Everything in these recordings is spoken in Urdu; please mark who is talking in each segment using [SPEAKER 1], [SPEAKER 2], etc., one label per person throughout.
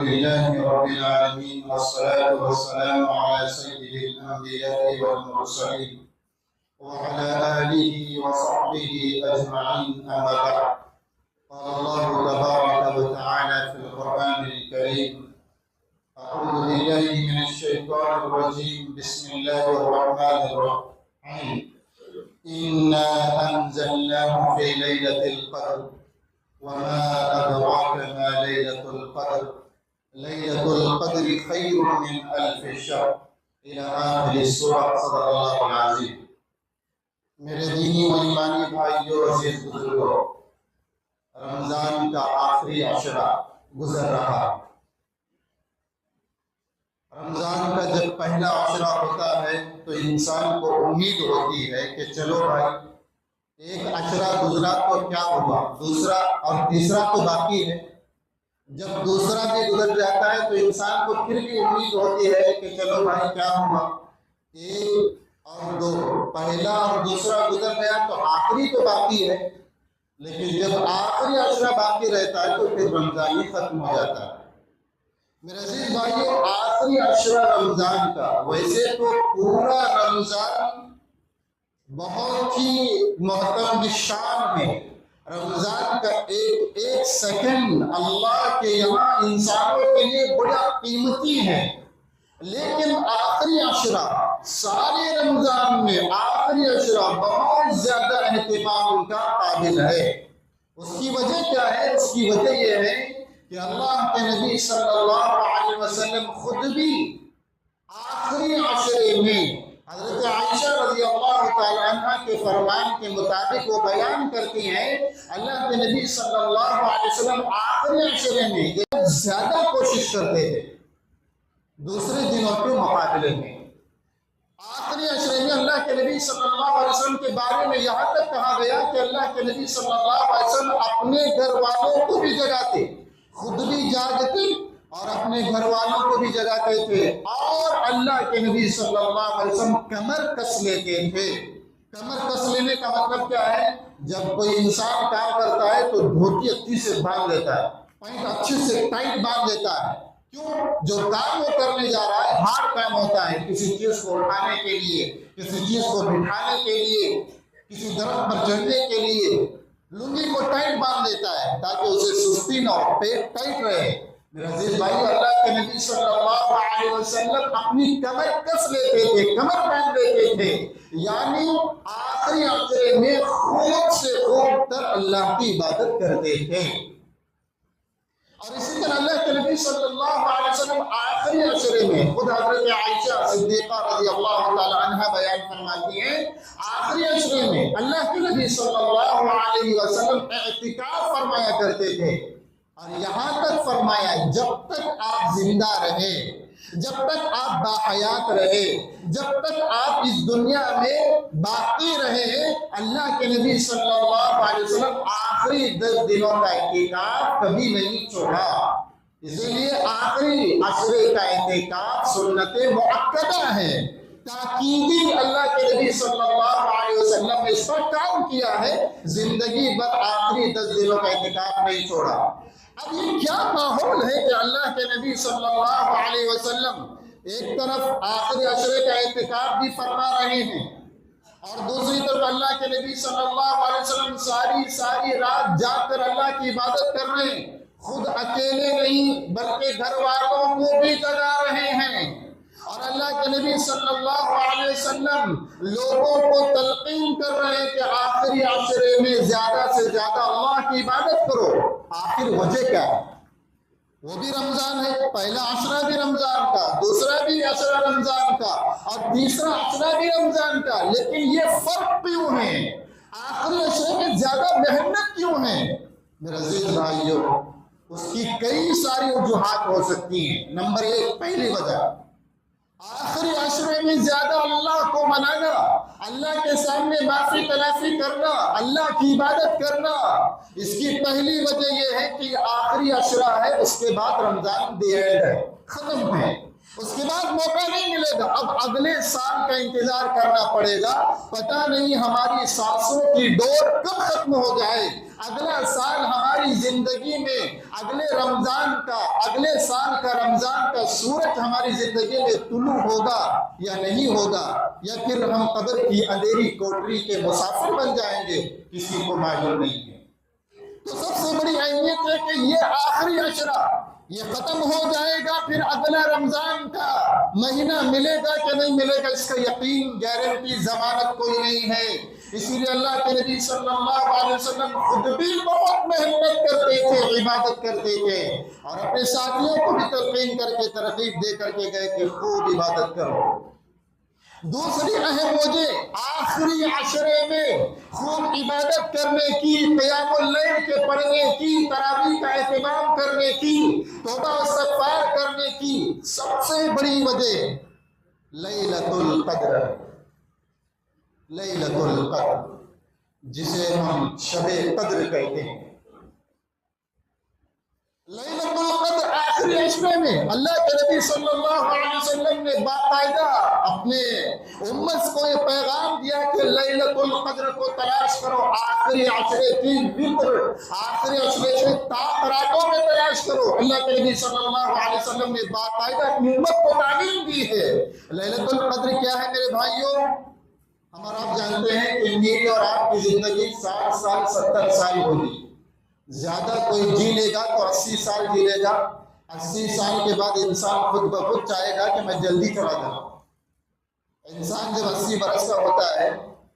[SPEAKER 1] لله رب العالمين والصلاة والسلام على سيد الأنبياء والمرسلين وعلى آله وصحبه أجمعين، أما بعد. قال الله تبارك وتعالى في القرآن الكريم: أعوذ بالله من الشيطان الرجيم، بسم الله الرحمن الرحيم. إنا أنزلناه في ليلة القدر وما أدراك ما ليلة القدر ليلة القدر خير من ألف شهر إلى آخر السورة. صدق اللہ العظیم. میرے دینی و ایمانی بھائیوں، عزیز بزرگوں، رمضان کا آخری عشرہ گزر رہا. رمضان کا جب پہلا عشرہ ہوتا ہے تو انسان کو امید ہوتی ہے کہ چلو بھائی، ایک عشرہ گزرا تو کیا ہوا، دوسرا اور تیسرا تو باقی ہے. جب دوسرا بھی گزر جاتا ہے تو انسان کو پھر بھی امید ہوتی ہے کہ چلو بھائی کیا ہوا، ایک اور دو، پہلا اور دوسرا گزر گیا تو آخری تو باقی ہے. لیکن جب آخری عشرہ باقی رہتا ہے تو پھر رمضان ہی ختم ہو جاتا ہے. میرے عزیز بھائیو، آخری عشرہ رمضان کا، ویسے تو پورا رمضان بہت ہی محترم شان ہے. رمضان کا ایک ایک سیکنڈ اللہ کے یہاں انسانوں کے لیے بڑا قیمتی ہے. لیکن آخری عشرہ، سارے رمضان میں آخری عشرہ بہت زیادہ اہتمام کا قابل ہے. اس کی وجہ کیا ہے؟ اس کی وجہ یہ ہے کہ اللہ کے نبی صلی اللہ علیہ وسلم خود بھی آخری عشرے میں حضرت عائشہ رضی اللہ تعالیٰ عنہ کے فرمان کے مطابق وہ بیان کرتی ہیں، اللہ کے نبی صلی اللہ علیہ وسلم آخری عشرے میں زیادہ کوشش کرتے تھے دوسرے دنوں کے مقابلے میں. آخری عشرے میں اللہ کے نبی صلی اللہ علیہ وسلم کے بارے میں یہاں تک کہا گیا کہ اللہ کے نبی صلی اللہ علیہ وسلم اپنے گھر والوں کو بھی جگاتے، خود بھی جاگتے اور اپنے گھر والوں کو بھی جگاتے تھے. اور اللہ کے نبی صلی اللہ علیہ وسلم کمر کس لیتے تھے. کمر کس لینے کا مطلب کیا ہے؟ جب کوئی انسان کام کرتا ہے تو دھوتی اچھی سے باندھ لیتا ہے، پینٹ اچھے سے ٹائٹ باندھ لیتا ہے. کیوں؟ جو کام وہ کرنے جا رہا ہے ہارڈ کام ہوتا ہے، کسی چیز کو اٹھانے کے لیے، کسی چیز کو بٹھانے کے لیے، کسی درخت پر چڑھنے کے لیے لنگی کو ٹائٹ باندھ دیتا ہے تاکہ اسے سستی نہ ہو، پیٹ ٹائٹ رہے. میرے عزیز بھائی، اللہ کے نبی صلی اللہ علیہ وسلم اپنی کمر کس لیتے تھے، کمر باندھ لیتے تھے، یعنی آخری عشرے میں خوب سے خوب تر اللہ کی عبادت کرتے تھے. اور اسی طرح اللہ کے نبی صلی اللہ علیہ وسلم آخری عشرے میں، خود حضرت عائشہ صدیقہ رضی اللہ تعالی عنہ بیان فرماتی ہیں، آخری عشرے میں اللہ کے نبی صلی اللہ علیہ وسلم اعتکاف فرمایا کرتے تھے. اور یہاں تک فرمایا جب تک آپ زندہ رہے، جب تک آپ باحیات رہے، جب تک آپ اس دنیا میں باقی رہے، اللہ کے نبی صلی اللہ علیہ وسلم آخری 10 دنوں کا اعتکاف کبھی نہیں چھوڑا. اسی لیے آخری عشرے کا اعتکاف سنت مؤکدہ ہے، تاکیدی اللہ کے نبی صلی اللہ علیہ وسلم نے اس پر کام کیا ہے، زندگی بھر آخری 10 دنوں کا اعتکاف نہیں چھوڑا. اب یہ کیا ماحول ہے کہ اللہ کے نبی صلی اللہ علیہ وسلم ایک طرف آخری عشرے کا اعتکاف بھی فرما رہے ہیں اور دوسری طرف اللہ کے نبی صلی اللہ علیہ وسلم ساری رات جاگ کر اللہ کی عبادت کر رہے ہیں. خود اکیلے نہیں بلکہ گھر والوں کو بھی جگا رہے ہیں. اور اللہ کے نبی صلی اللہ علیہ وسلم لوگوں کو تلقین کر رہے ہیں کہ آخری عشرے میں زیادہ سے زیادہ اللہ کی عبادت کرو. آخر وجہ کیا ہے؟ وہ بھی رمضان ہے، پہلا عشرہ بھی رمضان کا، دوسرا بھی عشرہ رمضان کا اور تیسرا عشرہ بھی رمضان کا. لیکن یہ فرق کیوں ہے؟ آخری عشرے میں زیادہ محنت کیوں ہے؟ میرے عزیز بھائیو، اس کی کئی ساری وجوہات ہو سکتی ہیں. نمبر 1، پہلی وجہ، آخری عشرے میں زیادہ اللہ کو منانا، اللہ کے سامنے معافی تلافی کرنا، اللہ کی عبادت کرنا. اس کی پہلی وجہ یہ ہے کہ آخری عشرہ ہے، اس کے بعد رمضان دی اینڈ ہے، ختم ہے. اس کے بعد موقع نہیں ملے گا، اب اگلے سال کا انتظار کرنا پڑے گا، پتہ نہیں ہماری سانسوں کی ڈور کب ختم ہو جائے، اگلا سال ہماری زندگی میں اگلے سال کا رمضان کا سورج ہماری زندگی میں طلوع ہوگا یا نہیں ہوگا، یا پھر ہم قبر کی اندھیری کوٹری کے مسافر بن جائیں گے، کسی کو معلوم نہیں ہے۔ تو سب سے بڑی اہمیت ہے کہ یہ آخری عشرہ یہ ختم ہو جائے گا، پھر اگلا رمضان کا مہینہ ملے گا کہ نہیں ملے گا، اس کا یقین گارنٹی ضمانت کوئی نہیں ہے۔ اسی لیے اللہ کے نبی صلی اللہ علیہ وسلم خود بھی بہت محنت کرتے تھے، عبادت کرتے تھے، اور اپنے ساتھیوں کو بھی تلقین کر کے ترغیب دے کر کے گئے کہ خوب عبادت کرو۔ دوسری اہم وجہ آخری عشرے میں خوب عبادت کرنے کی، قیام اللیل کے پڑھنے کی، تراویح کا اہتمام کرنے کی، توبہ و استغفار کرنے کی سب سے بڑی وجہ لیلۃ القدر، لیلۃ القدر جسے ہم شب قدر کہتے ہیں۔ لیلۃ القدر آخری عشرے میں اللہ کے نبی صلی اللہ علیہ وسلم نے باقاعدہ اپنے امت کو یہ پیغام دیا کہ لیلۃ القدر کو تلاش کرو، آخری عشرے کی وتر، آخری عشرے سے تاک راتوں میں تلاش کرو۔ اللہ کے نبی صلی اللہ علیہ وسلم نے باقاعدہ اپنی امت کو تعلیم دی ہے۔ لیلۃ القدر کیا ہے میرے بھائیوں؟ ہم اور آپ جانتے ہیں کہ میری اور آپ کی زندگی 60 سال 70 سال ہوگی، زیادہ کوئی جی لے گا تو 80 سال جی لے گا۔ 80 سال کے بعد انسان خود بخود چاہے گا کہ میں جلدی چلا جاؤں۔ انسان جب 80 برس کا ہوتا ہے،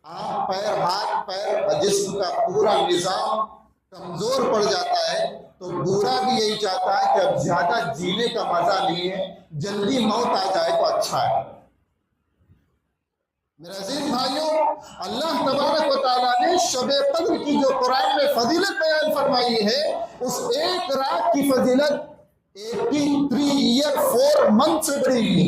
[SPEAKER 1] آنکھ پیر ہاتھ پیر جسم کا پورا نظام کمزور پڑ جاتا ہے، تو بوڑھا بھی یہی چاہتا ہے کہ اب زیادہ جینے کا مزہ نہیں ہے، جلدی موت آ جائے تو اچھا ہے۔ میرے عزیز بھائیوں، اللہ تبارک و تعالیٰ نے شب قدر کی جو قرآن میں فضیلت بیان فرمائی ہے، اس ایک رات کی فضیلت 83 ایئر 4 منتھ سے بڑی ہوئی۔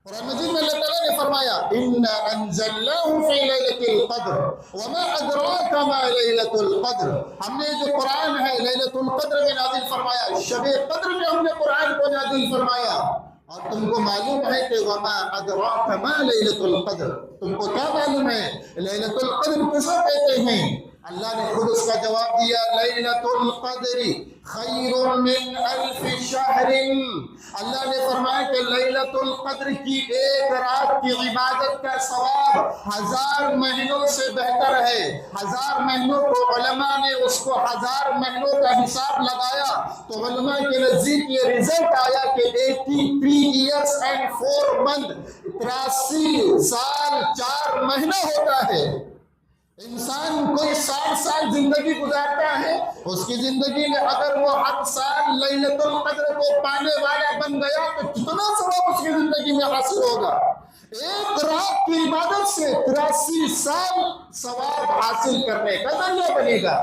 [SPEAKER 1] قرآن مجید میں اللہ تعالیٰ نے فرمایا اِنَّا أَنزَلْنَاهُ فِي لَيْلَةِ الْقَدْرِ وَمَا أَدْرَاكَ مَا لَيْلَةُ الْقَدْرِ۔ ہم نے جو قرآن ہے لیلۃ القدر میں نازل فرمایا، شب قدر میں ہم نے قرآن کو نازل فرمایا، اور تم کو معلوم ہے کہ وَمَا أَدْرَاكَ مَا لَيْلَةُ الْقَدْرِ، تم کو کیا معلوم ہے لیلۃ القدر کسے کہتے ہیں؟ اللہ نے خود اس کا جواب دیا، لیلۃ القدر خیر من الف شہر۔ اللہ نے فرمایا کہ لیلۃ القدر کی ایک رات کی عبادت کا ثواب 1000 مہینوں سے بہتر ہے۔ 1000 مہینوں کو علماء نے اس کو 1000 مہینوں کا حساب لگایا تو علماء کے نزدیک یہ رزلٹ آیا کہ 83 ایئرس اینڈ 4 منتھ، 83 سال 4 مہینہ ہوتا ہے۔ انسان کوئی 60 سال زندگی گزارتا ہے، اس کی زندگی میں اگر وہ ہر سال لیلۃ القدر کو پانے والا بن گیا تو کتنا ثواب اس کی زندگی میں حاصل ہوگا۔ ایک رات کی عبادت سے 83 سال ثواب حاصل کرنے کا ذریعہ بنے گا۔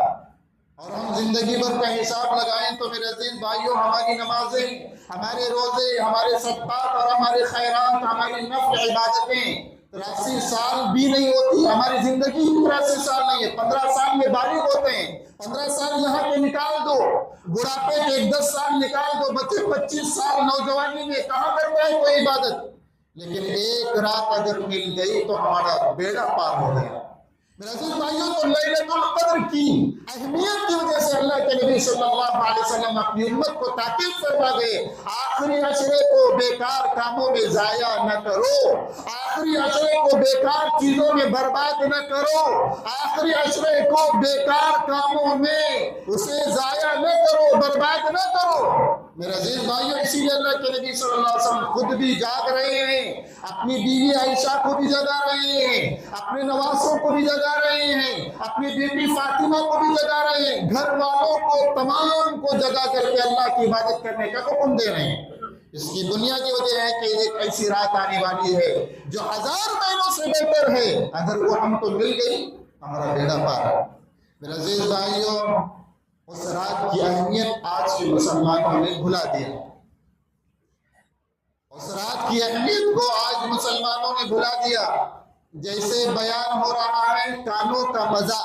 [SPEAKER 1] اور ہم زندگی بھر کا حساب لگائیں تو میرے عزیز بھائیوں، ہماری نمازیں، ہمارے روزے، ہمارے صدقات اور ہمارے خیرات، ہماری نفل عبادتیں 83 سال بھی نہیں ہوتی۔ ہماری زندگی 83 سال نہیں ہے، 15 سال میں بالغ ہوتے ہیں، 15 سال یہاں پہ نکال دو، بڑھاپے کے 10 سال نکال دو، بچے 25 سال نوجوانی میں کہاں کرتا ہے کوئی عبادت؟ لیکن ایک رات اگر مل گئی تو ہمارا بیڑا پار ہو گیا۔ میرے عزیز بھائیوں، تو لیلۃ القدر کی اہمیت کی وجہ سے اللہ کے نبی صلی اللہ علیہ وسلم اپنی امت کو تاکید فرما گئے، آخری عشرے کو بیکار کاموں میں ضائع نہ کرو، آخری عشرے کو بیکار چیزوں میں برباد نہ کرو، آخری عشرے کو بیکار کاموں میں اسے ضائع نہ کرو، برباد نہ کرو۔ میرے عزیز بھائیوں، اسی لیے اللہ کے نبی صلی اللہ علیہ وسلم خود بھی جاگ رہے ہیں، اپنی بیوی عائشہ کو بھی جگا رہے ہیں، اپنے نواسوں کو بھی جگا رہے ہیں، اپنی بیٹی فاطمہ کو بھی جگا رہے ہیں، گھر والوں کو تمام کو جگا کر کے اللہ کی عبادت کرنے کا حکم دے رہے ہیں۔ اس کی بنیادی وجہ ہے کہ ایک ایسی رات آنے والی ہے جو 1000 مہینوں سے بہتر ہے، اگر وہ ہم کو مل گئی ہمارا بیڑا پار ہے۔ میرے عزیز بھائیوں، اس رات کی اہمیت آج کے مسلمانوں نے بھلا دیا، اس رات کی اہمیت کو آج مسلمانوں نے بھلا دیا۔ جیسے بیان ہو رہا ہے کانوں کا مزہ،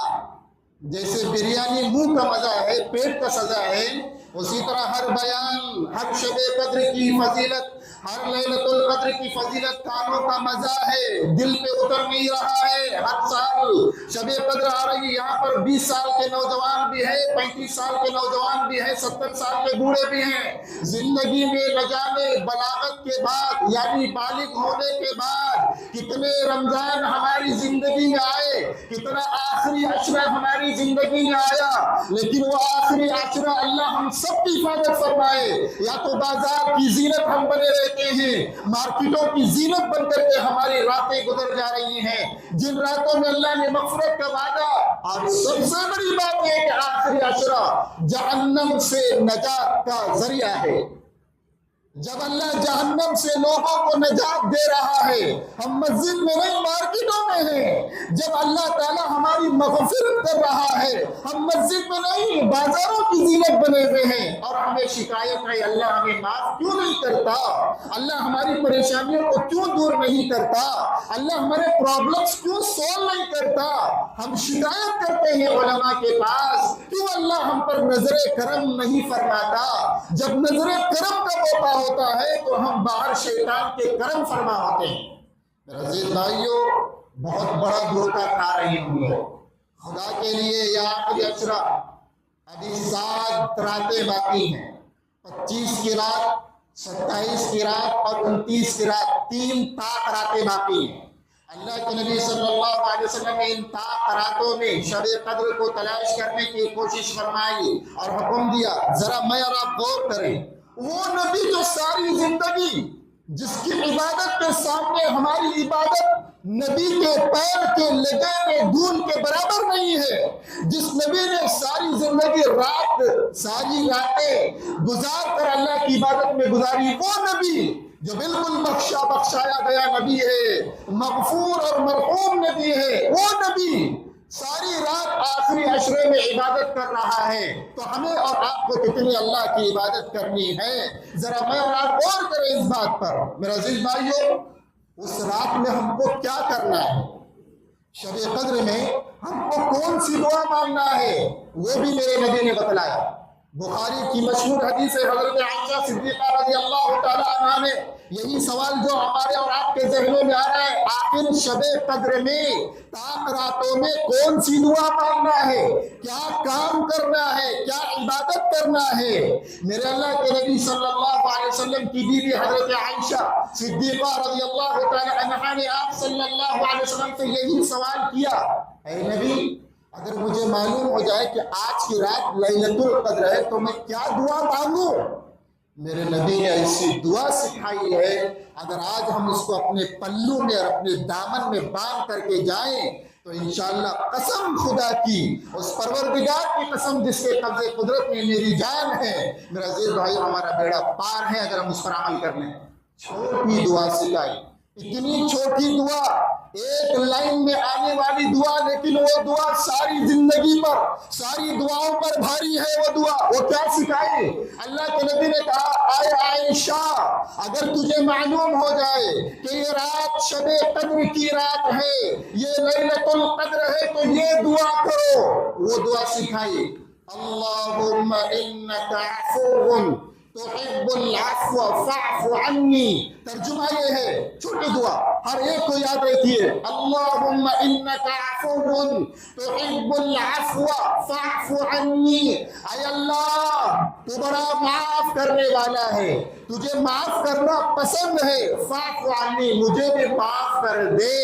[SPEAKER 1] جیسے بریانی منہ کا مزہ ہے، پیٹ کا سزا ہے، اسی طرح ہر بیان، ہر شب قدر کی فضیلت، ہر لیلۃ القدر کی فضیلت کانوں کا مزہ ہے، دل پہ اتر نہیں رہا ہے۔ ہر سال شب قدر آ رہی ہے، یہاں پر 20 سال کے نوجوان بھی ہیں، 35 سال کے نوجوان بھی ہیں، 70 سال کے بوڑھے بھی ہیں۔ زندگی میں نہ جانے بلاغت کے بعد یعنی بالغ ہونے کے بعد کتنے رمضان ہماری زندگی میں آئے، کتنا آخری عشرہ ہماری زندگی میں آیا، لیکن وہ آخری عشرہ اللہ ہم سب کی حفاظت فرمائے۔ یا تو بازار کی زینت ہم بنے رہتے ہیں، مارکیٹوں کی زینت بن کر کے ہماری راتیں گزر جا رہی ہیں، جن راتوں میں اللہ نے مغفرت کا وعدہ، اور سب سے بڑی بات یہ کہ آخری عشرہ جہنم سے نجات کا ذریعہ ہے۔ جب اللہ جہنم سے لوگوں کو نجات دے رہا ہے، ہم مسجد میں نہیں مارکیٹوں میں ہیں۔ جب اللہ تعالیٰ ہماری مغفرت کر رہا ہے، ہم مسجد میں نہیں بازاروں کی زینت بنے ہوئے ہیں، اور ہمیں شکایت ہے اللہ ہمیں معاف کیوں نہیں کرتا، اللہ ہماری پریشانیوں کو کیوں دور نہیں کرتا، اللہ ہمارے پرابلمس کیوں سولو نہیں کرتا۔ ہم شکایت کرتے ہیں علماء کے پاس، کیوں اللہ ہم پر نظر کرم نہیں فرماتا۔ جب نظر کرم کا موقع ہوتا ہے تو ہم باہر شیطان کے کرم فرما ہوتے ہیں۔ میرے عزیز بھائیو، بہت بڑا دھوکہ کھا رہی ہوں لوگ۔ خدا کے لیے یہ آخری عشرہ، ابھی 7 راتیں باقی ہیں، 25 کی رات، 27 کی رات اور 29 کی رات، 3 طاق راتیں باقی ہیں۔ اللہ کے نبی صلی اللہ علیہ وسلم نے ان طاق راتوں میں شب قدر کو تلاش کرنے کی کوشش فرمائی اور حکم دیا۔ ذرا میں اور آپ غور کریں، وہ نبی جو ساری زندگی جس کی عبادت کے سامنے ہماری عبادت نبی کے پیر کے لگے میں دھول کے برابر نہیں ہے، جس نبی نے ساری زندگی ساری راتیں گزار کر اللہ کی عبادت میں گزاری، وہ نبی جو بالکل بخشایا گیا نبی ہے، مغفور اور مرحوم نبی ہے، وہ نبی ساری رات آخری عشرے میں عبادت کر رہا ہے، تو ہمیں اور آپ کو کتنی اللہ کی عبادت کرنی ہے؟ ذرا میں اور آپ غور کریں اس بات پر۔ میرے عزیز بھائیو، اس رات میں ہم کو کیا کرنا ہے؟ شب قدر میں ہم کو کون سی دعا مانگنا ہے وہ بھی میرے نبی نے بتلایا۔ بخاری کی مشہور حدیث ہے، حضرت عائشہ صدیقہ رضی اللہ تعالی عنہا نے یہی سوال جو ہمارے اور آپ کے ذہنوں میں آ رہا ہے، آخر شب قدر میں طاق راتوں میں کون سی دعا مانگنا ہے، کیا کام کرنا ہے، کیا عبادت کرنا ہے؟ میرے اللہ کے نبی صلی اللہ علیہ وسلم کی بیوی حضرت عائشہ صدیقہ رضی اللہ تعالی عنہا نے آپ صلی اللہ علیہ وسلم سے یہی سوال کیا، اے نبی اگر مجھے معلوم ہو جائے کہ آج کی رات لیلۃ القدر ہے تو میں کیا دعا مانگوں؟ میرے نبی نے ایسی دعا سکھائی ہے، اگر آج ہم اس کو اپنے پلو میں اور اپنے دامن میں باندھ کر کے جائیں تو انشاءاللہ قسم خدا کی، اس پروردگار کی قسم جس کے قبضے قدرت میں میری جان ہے، میرا عزیز بھائی ہمارا بیڑا پار ہے اگر ہم اس پر عمل کر لیں۔ چھوٹی دعا سکھائی، اتنی چھوٹی دعا، ایک لائن میں آنے والی دعا، لیکن وہ دعا ساری زندگی پر، ساری دعاؤں پر بھاری ہے۔ وہ دعا وہ کیا سکھائی؟ اللہ کے نبی نے کہا، اے عائشہ اگر تجھے معلوم ہو جائے کہ یہ رات شب قدر کی رات ہے، یہ لیلۃ القدر ہے، تو یہ دعا کرو۔ وہ دعا سکھائی، اللہم انک عفو تحب العفو فاعف عنی۔ ترجمہ یہ ہے، چھوٹی دعا ہر ایک کو یاد رکھیے، اللہم انک عفو تحب العفو فاعف عنی۔ اے اللہ تو بڑا معاف کرنے والا ہے، تجھے معاف کرنا پسند ہے، فاعف عنی مجھے بھی معاف کر دے،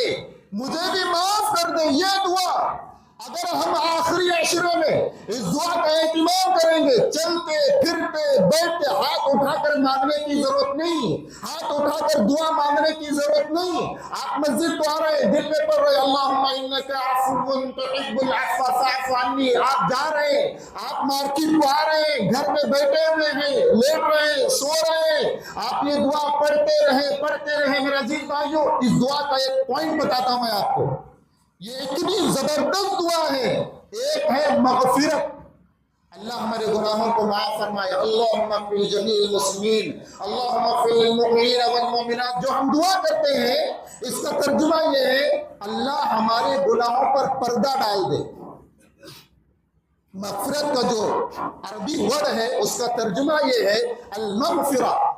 [SPEAKER 1] مجھے بھی معاف کر دے۔ یہ دعا اگر ہم آخری عشرے میں اس دعا کا اہتمام کریں گے، چلتے پھرتے بیٹھتے ہاتھ اٹھا کر مانگنے کی ضرورت نہیں، ہاتھ اٹھا کر دعا مانگنے کی ضرورت نہیں۔ آپ مسجد کو آ رہے ہیں، دل میں پڑھ رہے اللہم انک عفو تحب العفو فاعف عنی، آپ جا رہے ہیں، آپ مارکیٹ کو آ رہے ہیں، گھر میں بیٹھے ہوئے ہیں، لیٹ رہے ہیں، سو رہے ہیں، آپ یہ دعا پڑھتے رہیں۔ میرے عزیز بھائیو، اس دعا کا ایک پوائنٹ بتاتا ہوں میں آپ کو، یہ اتنی زبردست دعا ہے۔ ایک ہے مغفرت، اللہ ہمارے گناہوں کو معاف فرمائے، اللہم اغفر لجمیع المسلمین، اللہم اغفر للمؤمنین والمؤمنات۔ جو ہم دعا کرتے ہیں اس کا ترجمہ یہ ہے، اللہ ہمارے گناہوں پر پردہ ڈال دے۔ مغفرت کا جو عربی ورڈ ہے اس کا ترجمہ یہ ہے المغفرہ،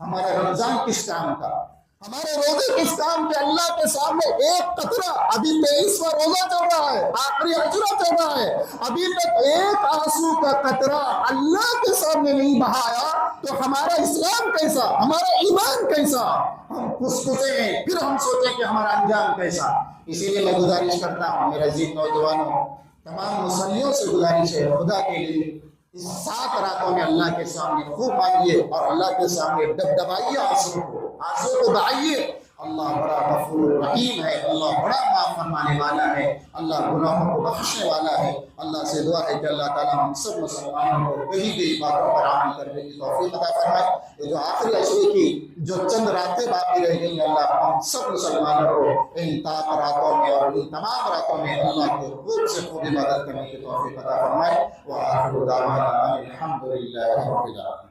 [SPEAKER 1] ہمارا رمضان کس کام کا، ہمارے روزے کس کام کے؟ اللہ کے سامنے ایک قطرہ، ابھی 23واں روزہ چل رہا ہے، آخری عشرہ چل رہا ہے، ابھی تک ایک آنسو کا قطرہ اللہ کے سامنے نہیں بہایا تو ہمارا اسلام کیسا، ہمارا ایمان کیسا؟ ہم کسکسے ہیں، پھر ہم سوچیں کہ ہمارا انجام کیسا۔ اسی لیے میں گزارش کرتا ہوں میرے عزیز نوجوانوں، تمام مصلیوں سے گزارش ہے، خدا کے لیے اس 7 راتوں میں اللہ کے سامنے خوب مانگیے اور اللہ کے سامنے دبدبائیے آنسو کو بہائیے۔ اللہ بڑا غفور رحیم ہے، اللہ بڑا معاف فرمانے والا ہے، اللہ گناہوں کو بخشنے والا ہے۔ اللہ سے دعا ہے کہ اللہ تعالیٰ ہم سب مسلمانوں کو کہیں بھی باتوں پر عمل کرنے کی توفیق عطا فرمائے۔ یہ جو آخری عشرے کی جو چند راتیں باقی رہ گئی، اللہ ہم سب مسلمانوں کو ان تمام راتوں میں اور ان تمام راتوں میں اللہ کے خوب سے خوب عبادت کرنے کی توفیق عطا فرمائے۔ وآخر دعوانا الحمد للہ رب العالمین۔